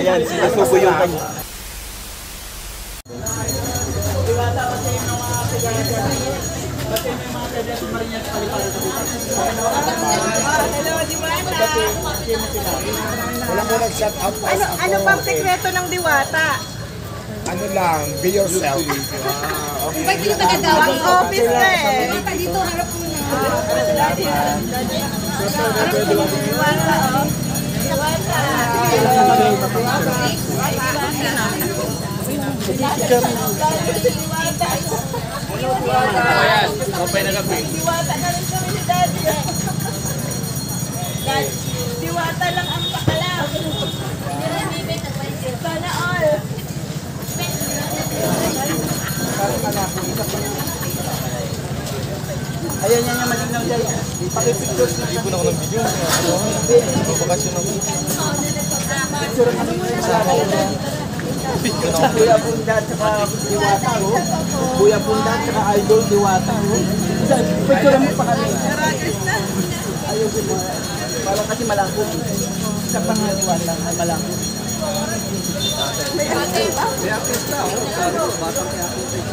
yan, sinusubo yung kanya. Wala mo nag-shut up. Ano bang sekreto ng Diwata? Ano lang, be yourself. Ba't dito nagagawa? Office na eh. Dito, harap mo na. Diwata, oh. Diwata. Ayan, kapay na gabi. Diwata na rin kami ni Daddy. Diwata lang ang pakalaw. Sana all. Ayan yan yung malinaw dyan. Pakipictures na. Hindi ko na ako ng video. Bakasyon ako. Picture kami Kuya Pundat saka Diwata. Kuya Pundat saka Idol Diwata. Picture mo pa kami. Ayaw ko mo. Parang kasi malangko. Sa pangaliwala ay malangko. May artist na. Batang may artist.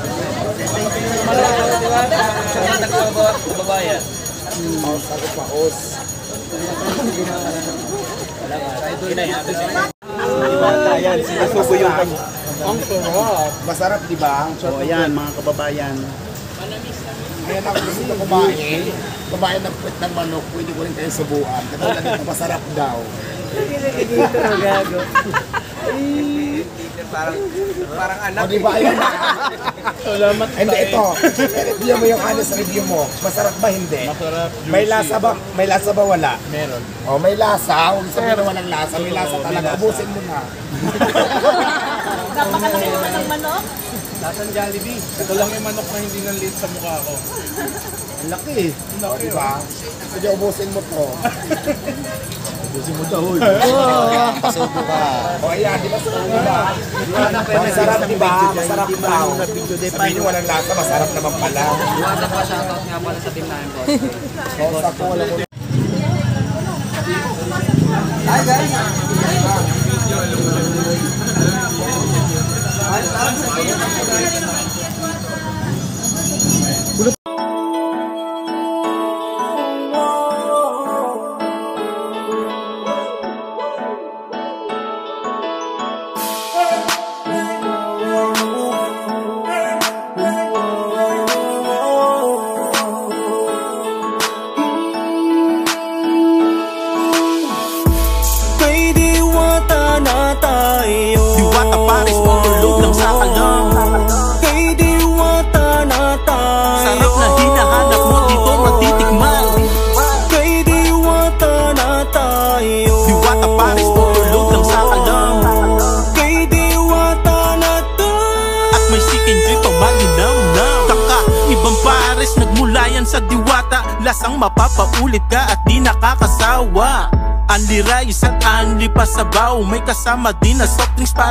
Babayan. Paus ako paus. Diwata yan, sinusubo yung kanya. Ang sarap. Masarap, di ba? O ayan mga kababayan. Kaya ako gusto na kumain. Kumain ng puwet ng manok, pwede ko rin kayo subuan. Katulad nito, masarap daw. Dito na gago. Parang anak. O diba ayun na? Salamat. Hindi, ito. Review mo yung honest review mo. Masarap ba hindi? Masarap. May lasa ba? May lasa ba wala? Meron. O may lasa. Huwag sabihin na walang lasa. May lasa talaga. Ubusin mo na. Napakalaki naman ng manok. Lasang Jollibee. Ito lang yung manok na hindi nanlit sa mukha ko. Ang laki eh. O diba? Sige, ubusin mo to. Ubusin mo daw. Pasubo ka. O ayan, di ba sarap diba? Masarap diba? Masarap daw. Sabihin nyo walang lasa, masarap naman pala. Iwasan pa, shoutout nga pala sa team namin, boss. O, sako wala mo. Hi guys! Sa Diwata, lasang mapapaulit ka at di nakakasawa. Anli rice at anli pasabaw, may kasama din na soft drinks para